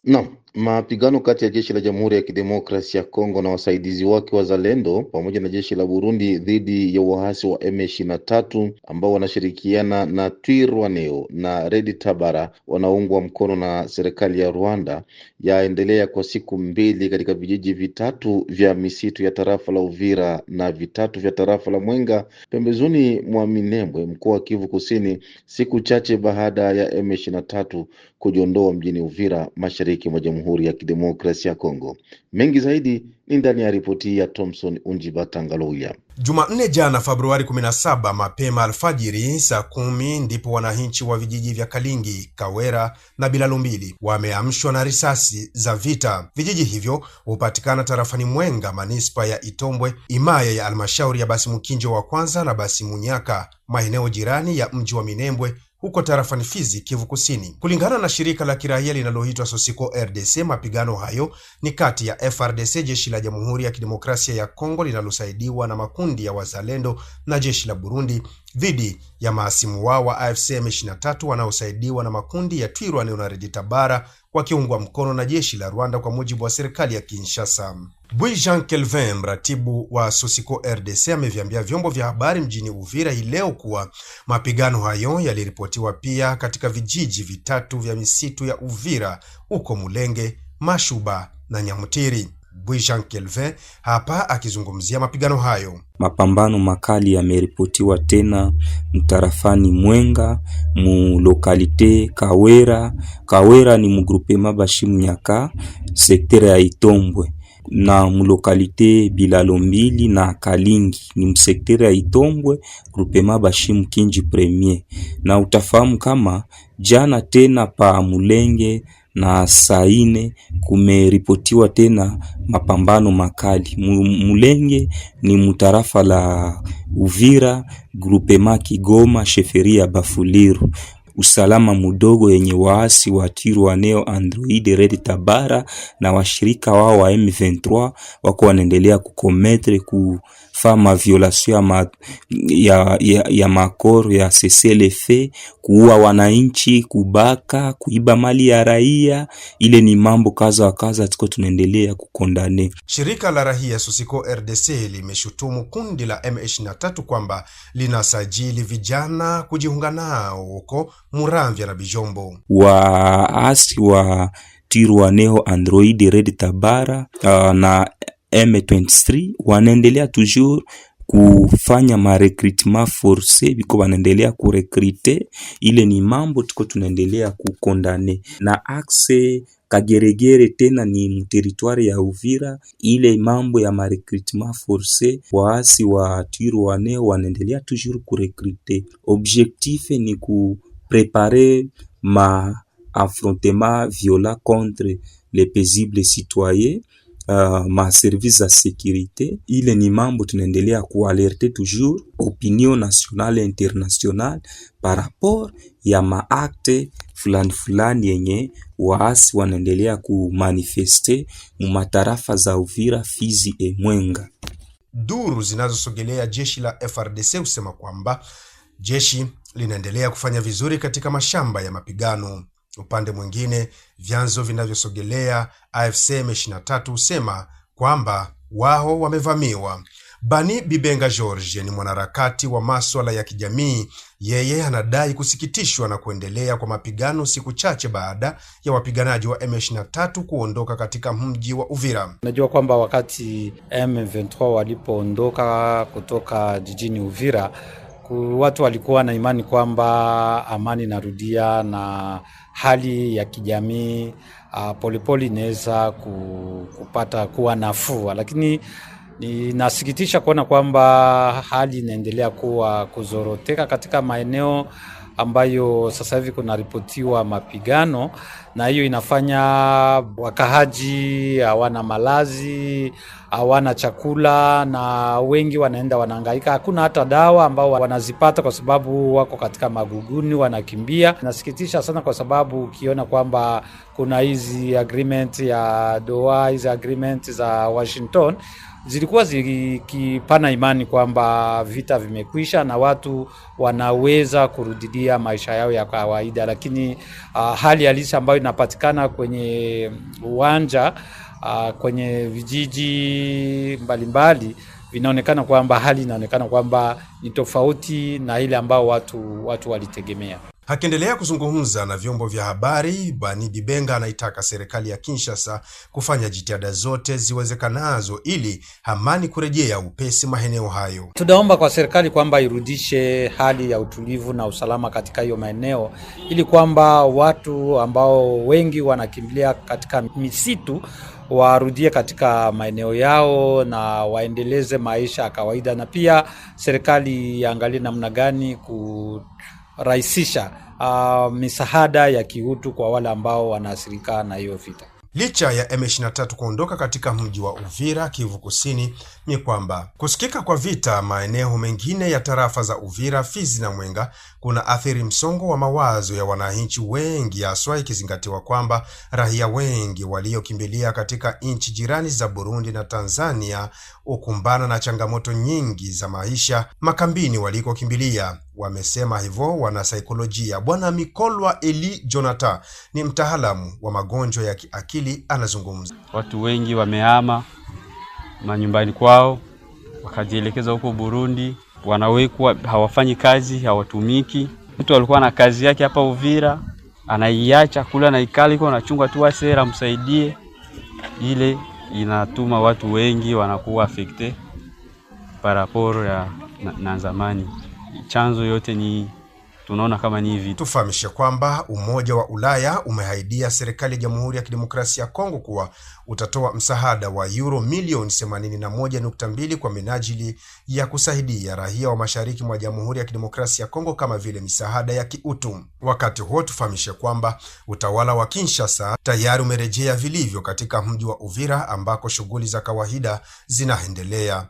Naam, mapigano kati ya jeshi la Jamhuri ya Kidemokrasia ya Kongo na wasaidizi wake wazalendo pamoja na jeshi la Burundi dhidi ya waasi wa M23 ambao wanashirikiana na Twirwaneho na Red Tabara wanaoungwa mkono na serikali ya Rwanda yaendelea kwa siku mbili katika vijiji vitatu vya misitu ya tarafa la Uvira na vitatu vya tarafa la Mwenga pembezoni mwa Minembwe, mkoa wa Kivu Kusini, siku chache baada ya M23 kujiondoa mjini Uvira, mashariki mwa Jamhuri ya Kidemokrasia ya Kongo. Mengi zaidi ni ndani ya ripoti ya Thompson Unjibatangaluya. Jumanne jana Februari 17 mapema alfajiri saa 10 ndipo wananchi wa vijiji vya Kalingi, Kawera na Bilalumbili wameamshwa na risasi za vita. Vijiji hivyo hupatikana tarafani Mwenga, manispa ya Itombwe, imaya ya almashauri ya Basimukinjo wa kwanza na Basimunyaka, maeneo jirani ya mji wa Minembwe huko tarafani Fizi, Kivu Kusini. Kulingana na shirika la kiraia linaloitwa Sosiko RDC, mapigano hayo ni kati ya FRDC, jeshi la Jamhuri ya Kidemokrasia ya Kongo linalosaidiwa na makundi ya wazalendo, na jeshi la Burundi dhidi ya maasimu wao wa AFC M23 wanaosaidiwa na makundi ya Twirwaneho na Red Tabara wakiungwa mkono na jeshi la Rwanda, kwa mujibu wa serikali ya Kinshasa. Bui Jean Kelvin, mratibu wa Sosiko RDC, ameviambia vyombo vya habari mjini Uvira hii leo kuwa mapigano hayo yaliripotiwa pia katika vijiji vitatu vya misitu ya Uvira, uko Mulenge, Mashuba na Nyamutiri. Bui Jean Kelvin hapa akizungumzia mapigano hayo. Mapambano makali yameripotiwa tena mtarafani Mwenga, mu lokalite Kawera. Kawera ni mugrupema Bashimunyaka, sektere ya Itombwe, na mulokalite Bilalumbili na Kalingi ni msektere ya Itombwe, grupema Bashimukinji premier. Na utafahamu kama jana tena pa Mulenge na Saine kumeripotiwa tena mapambano makali. Mulenge ni mutarafa la Uvira, grupema Kigoma, sheferia Bafuliru. Usalama mudogo yenye waasi wa Twirwaneho, Android, Red Tabara na washirika wao wa M23 wako wanaendelea kukometre kufanya violation ya makoro ya CCLF, kuua wananchi, kubaka, kuiba mali ya raia. Ile ni mambo kaza wa kaza tuko tunaendelea kukondane. Shirika la raia Sosiko RDC limeshutumu kundi la M23 kwamba linasajili vijana kujiunga nao huko Muramvya na Bijombo. Waasi wa Twirwaneho, Android, Red Tabara na M23 wanaendelea toujours kufanya recruitment forcé, biko wanaendelea kurekrite. Ile ni mambo tuko tunaendelea kukondane. Na axe Kageregere tena ni mteritoire ya Uvira, ile mambo ya recruitment forcé, waasi wa Twirwaneho wanaendelea toujours kurekrite. Objectif ni préparer affrontement violent contre les paisibles citoyens, ma service à sécurité. Ile ni mambo tunaendelea kualerte toujours opinion nationale et internationale par rapport ya maakte fulani yenye waasi wanaendelea kumanifeste mu matarafa za Uvira, Fizi e Mwenga. Duru zinazosogelea jeshi la FRDC husema kwamba jeshi linaendelea kufanya vizuri katika mashamba ya mapigano. Upande mwingine, vyanzo vinavyosogelea AFC M23 husema kwamba wao wamevamiwa. Bani Bibenga George ni mwanaharakati wa masuala ya kijamii. Yeye anadai kusikitishwa na kuendelea kwa mapigano siku chache baada ya wapiganaji wa M23 kuondoka katika mji wa Uvira. Najua kwamba wakati M23 walipoondoka kutoka jijini Uvira, watu walikuwa na imani kwamba amani narudia na hali ya kijamii polepole inaweza kupata kuwa nafuu, lakini inasikitisha kuona kwamba hali inaendelea kuwa kuzoroteka katika maeneo ambayo sasa hivi kuna ripotiwa mapigano, na hiyo inafanya wakahaji hawana malazi, hawana chakula, na wengi wanaenda wanahangaika. Hakuna hata dawa ambao wanazipata kwa sababu wako katika maguguni, wanakimbia. Nasikitisha sana kwa sababu ukiona kwamba kuna hizi agreement ya Doha, hizi agreement za Washington zilikuwa zikipana imani kwamba vita vimekwisha na watu wanaweza kurudilia maisha yao ya kawaida, lakini hali halisi ambayo inapatikana kwenye uwanja, kwenye vijiji mbalimbali, vinaonekana kwamba hali inaonekana kwamba ni tofauti na ile ambao watu walitegemea. Akiendelea kuzungumza na vyombo vya habari, Bani Dibenga anaitaka serikali ya Kinshasa kufanya jitihada zote ziwezekanazo ili amani kurejea upesi maeneo hayo. Tunaomba kwa serikali kwamba irudishe hali ya utulivu na usalama katika hiyo maeneo, ili kwamba watu ambao wengi wanakimbilia katika misitu warudie katika maeneo yao na waendeleze maisha ya kawaida, na pia serikali iangalie namna gani kurahisisha misaada ya kiutu kwa wale ambao wanaathirika na hiyo vita. Licha ya M23 kuondoka katika mji wa Uvira, Kivu Kusini, ni kwamba kusikika kwa vita maeneo mengine ya tarafa za Uvira, Fizi na Mwenga kuna athiri msongo wa mawazo ya wananchi wengi, haswa ikizingatiwa kwamba raia wengi waliokimbilia katika nchi jirani za Burundi na Tanzania ukumbana na changamoto nyingi za maisha makambini walikokimbilia. Wamesema hivyo wanasaikolojia. Bwana Mikolwa Eli Jonathan ni mtaalamu wa magonjwa ya kiakili, anazungumza. Watu wengi wamehama manyumbani kwao wakajielekeza huko Burundi, wanawekwa hawafanyi kazi, hawatumiki. Mtu alikuwa na kazi yake hapa Uvira, anaiacha kula na ikaliko anachunga tu asera msaidie. Ile inatuma watu wengi wanakuwa affected paraporo ya na zamani. Chanzo yote ni tunaona kama ni hivi. Tufahamishe kwamba Umoja wa Ulaya umehaidia serikali ya Jamhuri ya Kidemokrasia ya Kongo kuwa utatoa msaada wa euro milioni 81.2 kwa minajili ya kusaidia raia wa mashariki mwa Jamhuri ya Kidemokrasia ya Kongo kama vile misaada ya kiutu. Wakati huo tufahamishe kwamba utawala wa Kinshasa tayari umerejea vilivyo katika mji wa Uvira ambako shughuli za kawaida zinaendelea.